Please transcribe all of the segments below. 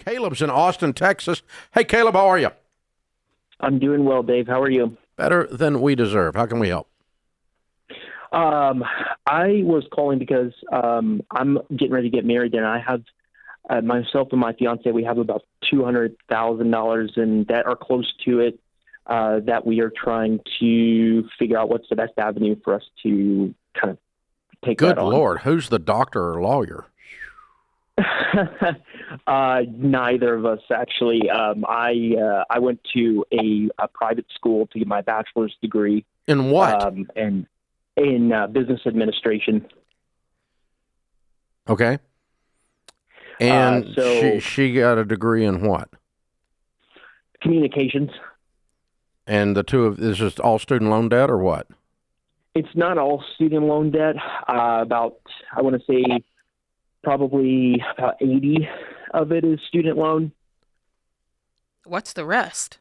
Caleb's in Austin, Texas. Hey, Caleb, how are you? I'm doing well, Dave. How are you? Better than we deserve. How can we help? I was calling because I'm getting ready to get married, and I have myself and my fiance. We have about $200,000 in debt or close to it that we are trying to figure out what's the best avenue for us to kind of take Good that on. Lord, who's the doctor or lawyer? Neither of us, actually. I went to a private school to get my bachelor's degree. In what? And in business administration. Okay. And so she got a degree in what? Communications. And the two of this is all student loan debt or what? It's not all student loan debt. I want to say probably about 80 of it is student loan. What's the rest?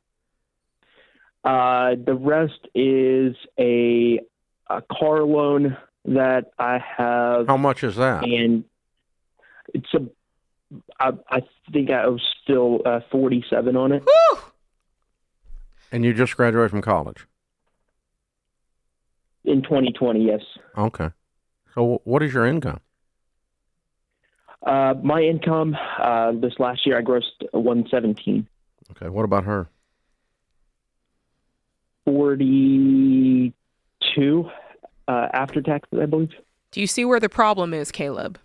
The rest is a car loan that I have. How much is that? And it's I think I owe still 47 on it. Whew! And you just graduated from college? In 2020, yes. Okay. So what is your income? My income this last year, I grossed 117. Okay. What about her? 42 after taxes, I believe. Do you see where the problem is, Caleb?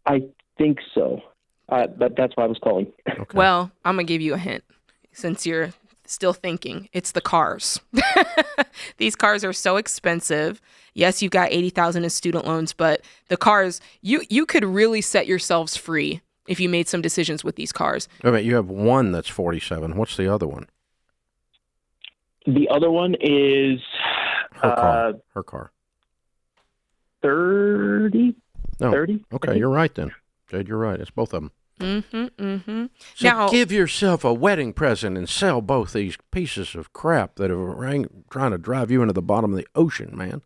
I think so. But that's why I was calling. Okay. Well, I'm going to give you a hint since you're still thinking. It's the cars. These cars are so expensive. Yes, you've got $80,000 in student loans, but the cars, you could really set yourselves free if you made some decisions with these cars. Wait a minute, you have one that's 47. What's the other one? The other one is Her car. 30. No. 30. Okay, you're right then. Jade, you're right. It's both of them. So Now, give yourself a wedding present and sell both these pieces of crap that are trying to drive you into the bottom of the ocean, man.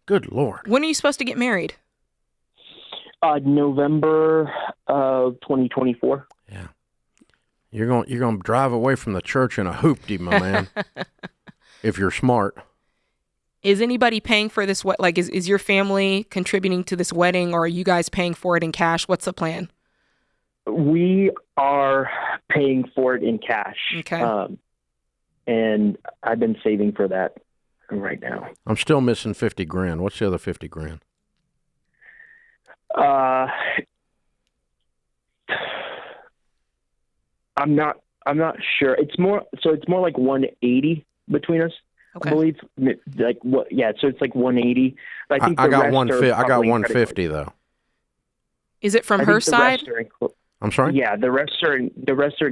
Good Lord. when are you supposed to get married? November of 2024. Yeah. You're going to drive away from the church in a hoopty, my man. If you're smart. Is anybody paying for this? Like, is your family contributing to this wedding, or are you guys paying for it in cash? What's the plan? We are paying for it in cash. Okay. And I've been saving for that right now. I'm still missing 50 grand. What's the other 50 grand? I'm not sure. It's more like 180 between us. Okay. I believe like what? Yeah. So it's like 180. But I think I the got rest 150. are I got probably 150 though. Is it from I her think the side? rest are I'm sorry? Yeah, the rest are in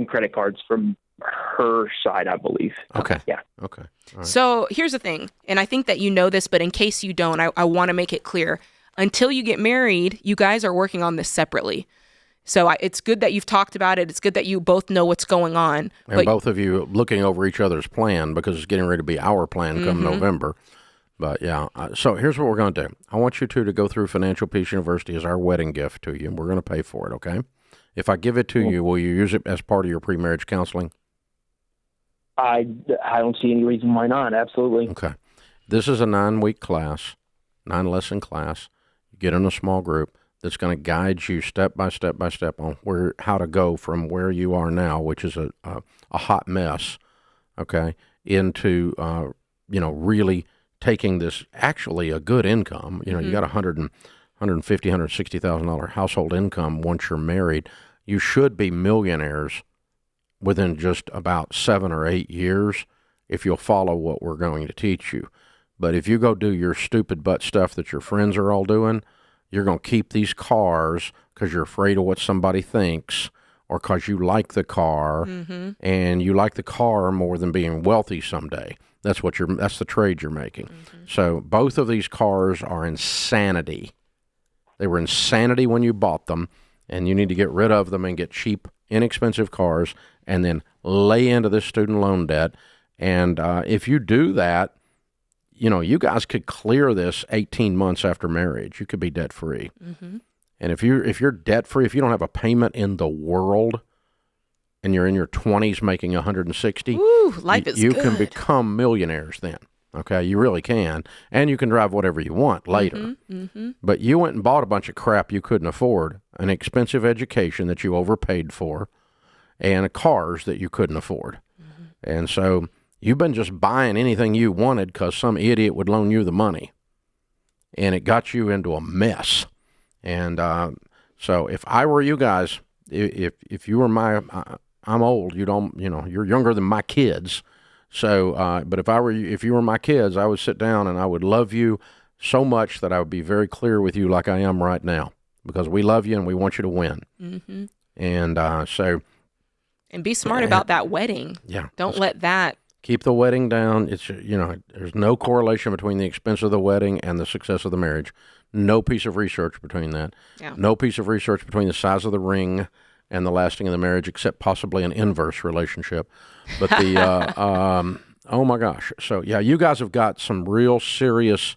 credit cards from her side, I believe. Okay. Yeah. Okay. All right. So here's the thing, and I think that you know this, but in case you don't, I want to make it clear. Until you get married, you guys are working on this separately. So it's good that you've talked about it. It's good that you both know what's going on. And both of you looking over each other's plan because it's getting ready to be our plan come November. But yeah, so here's what we're going to do. I want you two to go through Financial Peace University as our wedding gift to you. We're going to pay for it, okay? If I give it to you, will you use it as part of your pre-marriage counseling? I don't see any reason why not. Absolutely. Okay. This is a 9-week class, 9-lesson class. You get in a small group that's going to guide you step by step by step on how to go from where you are now, which is a hot mess, okay, into really taking this actually a good income. You know, you got $150,000-$160,000 household income once you're married. You should be millionaires within just about 7 or 8 years if you'll follow what we're going to teach you. But if you go do your stupid butt stuff that your friends are all doing, you're going to keep these cars because you're afraid of what somebody thinks or because you like the car and you like the car more than being wealthy someday. That's the trade you're making. So both of these cars are insanity. They were insanity when you bought them, and you need to get rid of them and get cheap, inexpensive cars and then lay into this student loan debt. And if you do that, you guys could clear this 18 months after marriage. You could be debt free. And if you're debt free, if you don't have a payment in the world, and you're in your 20s making 160, Ooh, life is you good. can become millionaires then. Okay, you really can, and you can drive whatever you want later. But you went and bought a bunch of crap you couldn't afford, an expensive education that you overpaid for, and cars that you couldn't afford. And so you've been just buying anything you wanted because some idiot would loan you the money, and it got you into a mess. And so if I were you guys, if you were I'm old. You're younger than my kids. So, but if you were my kids, I would sit down and I would love you so much that I would be very clear with you like I am right now, because we love you and we want you to win. And and be smart about that wedding. Yeah. Don't let that. Keep the wedding down. It's, there's no correlation between the expense of the wedding and the success of the marriage. No piece of research between that. Yeah. No piece of research between the size of the ring and the lasting of the marriage, except possibly an inverse relationship. But the, oh my gosh. So yeah, you guys have got some real serious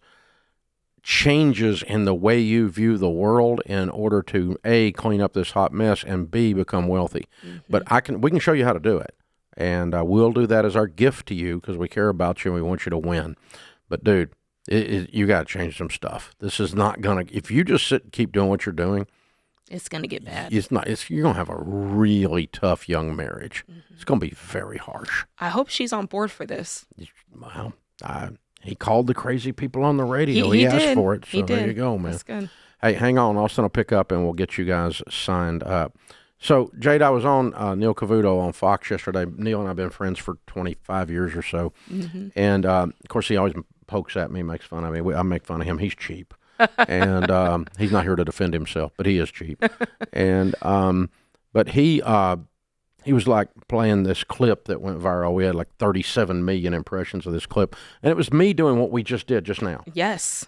changes in the way you view the world in order to A, clean up this hot mess, and B, become wealthy. But we can show you how to do it. And we'll do that as our gift to you because we care about you and we want you to win. But dude, you got to change some stuff. This is not going to, if you just sit and keep doing what you're doing, it's going to get bad. You're going to have a really tough young marriage. It's going to be very harsh. I hope she's on board for this. Well, he called the crazy people on the radio. He asked did. for it. So He did. there you go, man. That's good. Hey, hang on. Austin will pick up and we'll get you guys signed up. So, Jade, I was on Neil Cavuto on Fox yesterday. Neil and I have been friends for 25 years or so. And, of course, he always pokes at me, makes fun of me. I make fun of him. He's cheap. And he's not here to defend himself, but he is cheap. And but he was like playing this clip that went viral. We had like 37 million impressions of this clip, and it was me doing what we just did just now. Yes.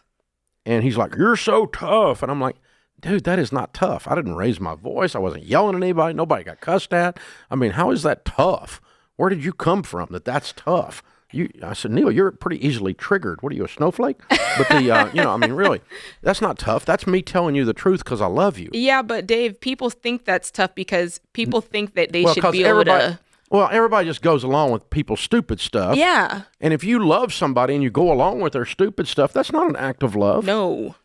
And he's like, "You're so tough," and I'm like, "Dude, that is not tough. I didn't raise my voice. I wasn't yelling at anybody. Nobody got cussed at. I mean, how is that tough? Where did you come from that's tough?" I said, "Neil, you're pretty easily triggered. What are you, a snowflake?" But really, that's not tough. That's me telling you the truth because I love you. Yeah, but Dave, people think that's tough because people think that they should be able to. Well, everybody just goes along with people's stupid stuff. Yeah. And if you love somebody and you go along with their stupid stuff, that's not an act of love. No.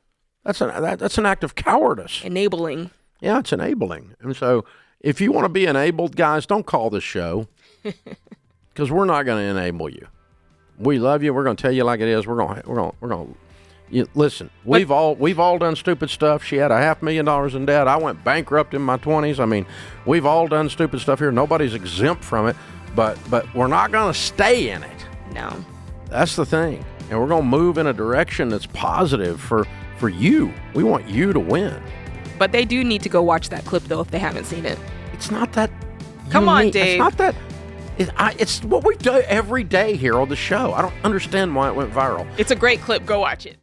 That's an act of cowardice. Enabling. Yeah, it's enabling. And so if you want to be enabled, guys, don't call this show because we're not going to enable you. We love you. We're going to tell you like it is. We're going to listen. We've all done stupid stuff. She had $500,000 in debt. I went bankrupt in my 20s. I mean, we've all done stupid stuff here. Nobody's exempt from it, but we're not going to stay in it. No. That's the thing. And we're going to move in a direction that's positive for you. We want you to win. But they do need to go watch that clip though if they haven't seen it. It's not that. Come on, unique. Dave. It's not that. It's what we do every day here on the show. I don't understand why it went viral. It's a great clip. Go watch it.